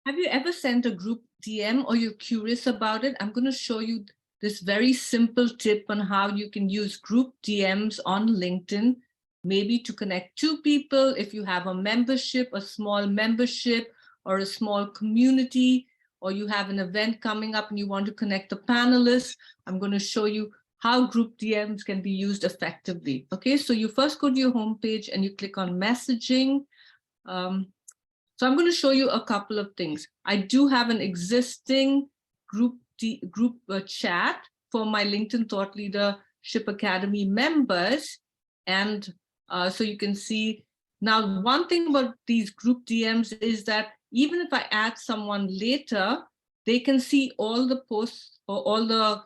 Have you ever sent a group DM or you're curious about it? I'm going to show you this very simple tip on how you can use group DMs on LinkedIn, maybe to connect two people. If you have a membership, a small membership, or a small community, or you have an event coming up and you want to connect the panelists, I'm going to show you how group DMs can be used effectively. Okay, so you first go to your homepage and you click on messaging. So I'm going to show you a couple of things. I do have an existing group chat for my LinkedIn Thought Leadership Academy members. And so you can see now, one thing about these group DMs is that even if I add someone later, they can see all the posts or all the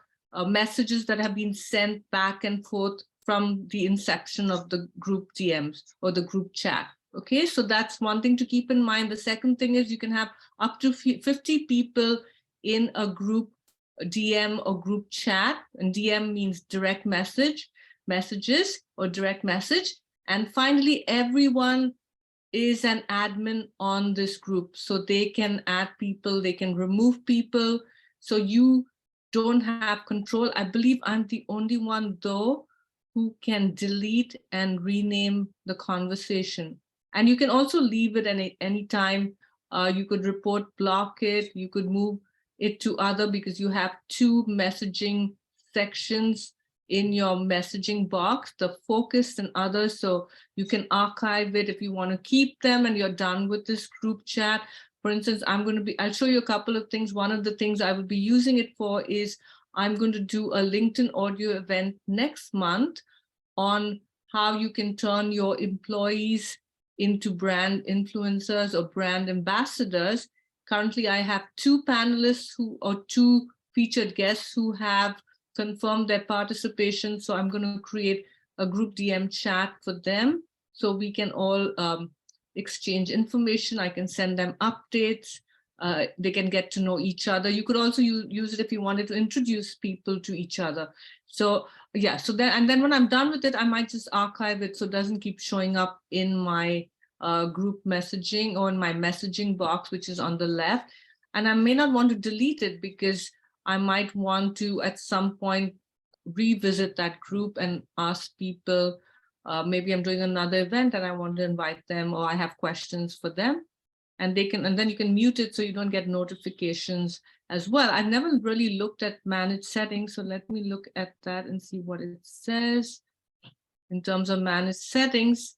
messages that have been sent back and forth from the inception of the group DMs or the group chat. Okay, so that's one thing to keep in mind. The second thing is you can have up to 50 people in a group DM or group chat, and DM means direct messages or direct message. And finally, everyone is an admin on this group, so they can add people, they can remove people, so you don't have control. I believe I'm the only one though who can delete and rename the conversation. And you can also leave it any time. You could report block it, you could move it to other, because you have two messaging sections in your messaging box, the focused and others. So you can archive it if you want to keep them and you're done with this group chat. For instance, I'll show you a couple of things. One of the things I will be using it for is I'm going to do a LinkedIn audio event next month on how you can turn your employees into brand influencers or brand ambassadors. Currently, I have two panelists or two featured guests who have confirmed their participation. So I'm going to create a group DM chat for them so we can all exchange information. I can send them updates. They can get to know each other. You could also use it if you wanted to introduce people to each other. So yeah, so then when I'm done with it, I might just archive it so it doesn't keep showing up in my group messaging or in my messaging box, which is on the left. And I may not want to delete it because I might want to at some point revisit that group and ask people, maybe I'm doing another event and I want to invite them, or I have questions for them. And then you can mute it so you don't get notifications as well. I've never really looked at manage settings, so let me look at that and see what it says. In terms of manage settings,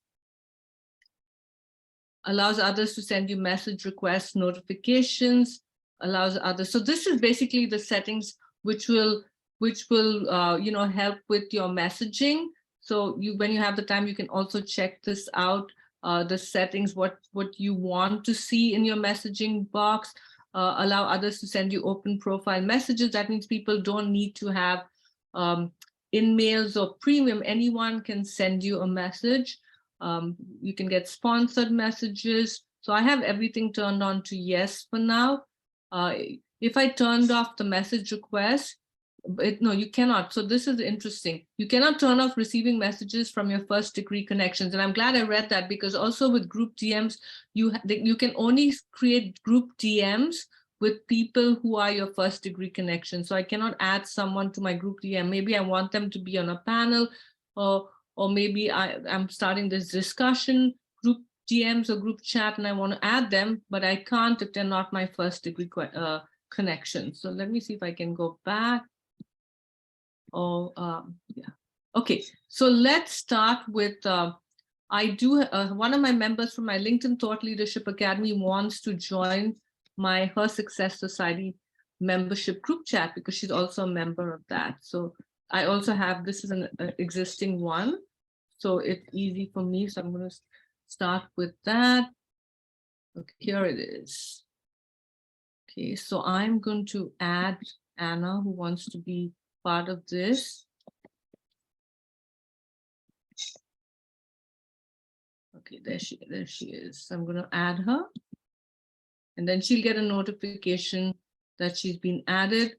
allows others to send you message requests, notifications, allows others. So this is basically the settings which will help with your messaging. So when you have the time, you can also check this out. The settings, what you want to see in your messaging box, allow others to send you open profile messages. That means people don't need to have in-mails or premium. Anyone can send you a message. You can get sponsored messages. So I have everything turned on to yes for now. If I turned off the message request, no, you cannot. So this is interesting. You cannot turn off receiving messages from your first degree connections. And I'm glad I read that, because also with group DMs, you can only create group DMs with people who are your first degree connections. So I cannot add someone to my group DM. Maybe I want them to be on a panel, or maybe I'm starting this discussion, group DMs or group chat, and I want to add them, but I can't if they're not my first degree connection. So let me see if I can go back. Yeah. Okay, so let's start with, one of my members from my LinkedIn Thought Leadership Academy wants to join my Her Success Society membership group chat because she's also a member of that. So I also have, this is an existing one, so it's easy for me. So I'm going to start with that. Okay, here it is. Okay, so I'm going to add Anna, who wants to be part of this. Okay, there she is. So I'm going to add her, and then she'll get a notification that she's been added.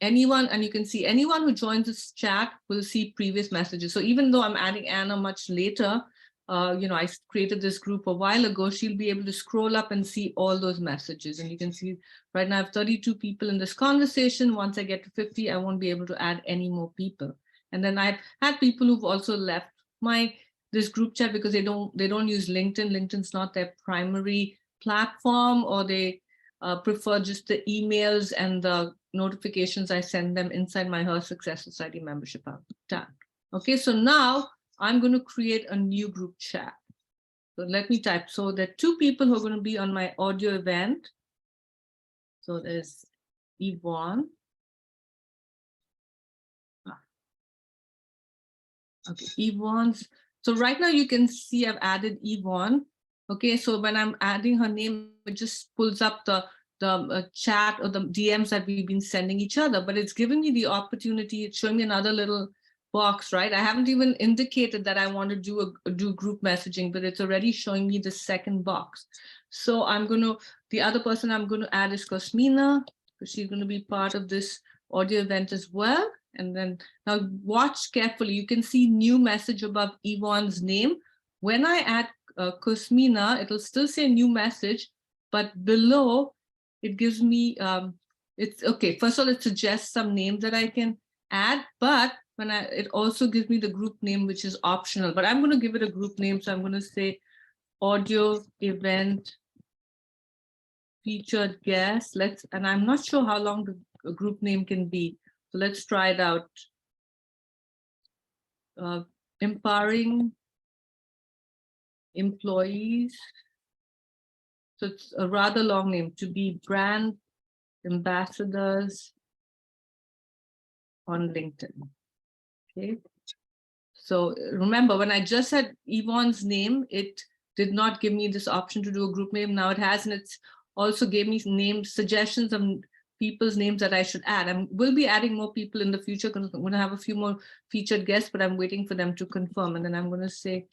Anyone, and you can see anyone who joins this chat will see previous messages. So even though I'm adding Anna much later, I created this group a while ago, she'll be able to scroll up and see all those messages. And you can see right now I have 32 people in this conversation. Once I get to 50, I won't be able to add any more people. And then I've had people who've also left this group chat because they don't use LinkedIn. LinkedIn's not their primary platform, or they prefer just the emails and the notifications I send them inside my Her Success Society membership tab. Okay, so now I'm going to create a new group chat. So let me type. So there are 2 people who are going to be on my audio event. So there's Yvonne. Okay, Yvonne's. So right now you can see I've added Yvonne. Okay, so when I'm adding her name, it just pulls up the chat or the DMs that we've been sending each other, but it's giving me the opportunity. It's showing me another little box, right? I haven't even indicated that I want to do group messaging, but it's already showing me the second box. So the other person I'm going to add is Cosmina, because she's going to be part of this audio event as well. And then now watch carefully. You can see new message above Yvonne's name. When I add Cosmina, it'll still say new message, but below it gives me, it's okay. First of all, it suggests some names that I can add, but it also gives me the group name, which is optional, but I'm going to give it a group name. So I'm going to say audio event featured guest. And I'm not sure how long the group name can be. So let's try it out. Empowering employees. So it's a rather long name, to be brand ambassadors on LinkedIn. Okay. So remember, when I just said Yvonne's name, it did not give me this option to do a group name. Now it has, and it's also gave me suggestions of people's names that I should add. I will be adding more people in the future because I'm going to have a few more featured guests, but I'm waiting for them to confirm. And then I'm going to say,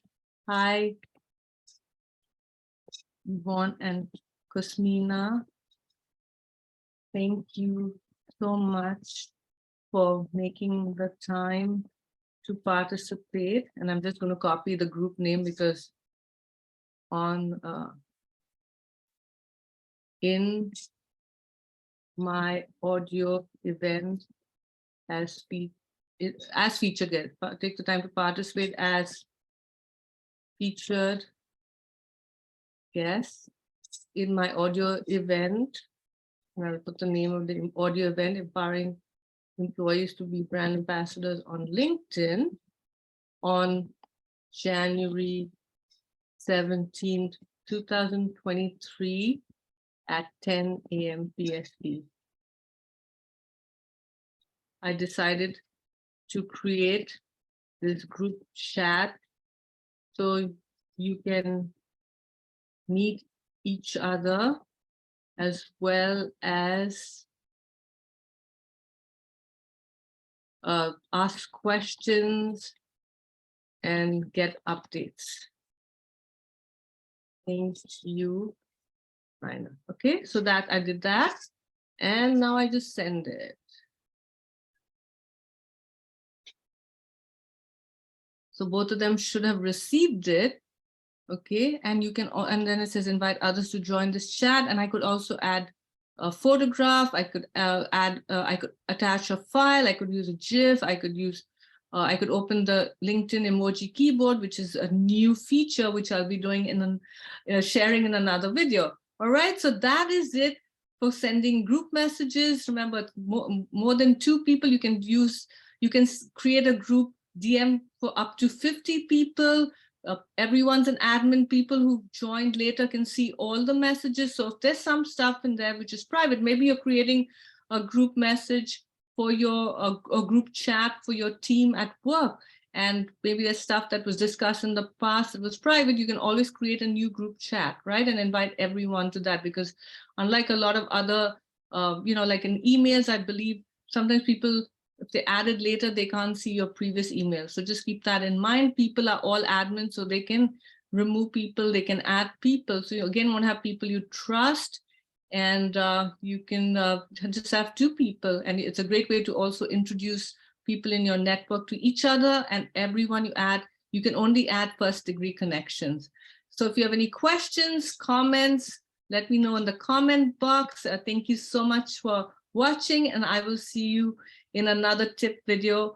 hi, Yvonne and Cosmina. Thank you so much for making the time to participate. And I'm just going to copy the group name because in my audio event as featured guest, take the time to participate as featured guest in my audio event. And I'll put the name of the audio event, empowering employees to be brand ambassadors on LinkedIn on January 17th, 2023 at 10 a.m. PST. I decided to create this group chat so you can meet each other as well as ask questions and get updates. Thank you, Nyna. Okay, so that I did that, and now I just send it. So both of them should have received it. Okay, and you can, and then it says invite others to join this chat, and I could also add a photograph. I could I could attach a file. I could use a GIF. I could open the LinkedIn emoji keyboard, which is a new feature which I'll be doing sharing in another video. All right, so that is it for sending group messages. Remember, more than 2 people you can use. You can create a group DM for up to 50 people. Everyone's an admin. People who joined later can see all the messages. So if there's some stuff in there which is private, maybe you're creating a group message for your a group chat for your team at work, and maybe there's stuff that was discussed in the past that was private, you can always create a new group chat, right, and invite everyone to that. Because unlike a lot of other like in emails, I believe sometimes people, if they added later, they can't see your previous email. So just keep that in mind. People are all admins, so they can remove people, they can add people. So you again want to have people you trust, and you can just have 2 people. And it's a great way to also introduce people in your network to each other, and everyone you add You can only add first-degree connections. So if you have any questions, comments, let me know in the comment box. Thank you so much for watching, and I will see you in another tip video,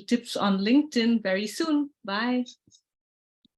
tips on LinkedIn very soon. Bye.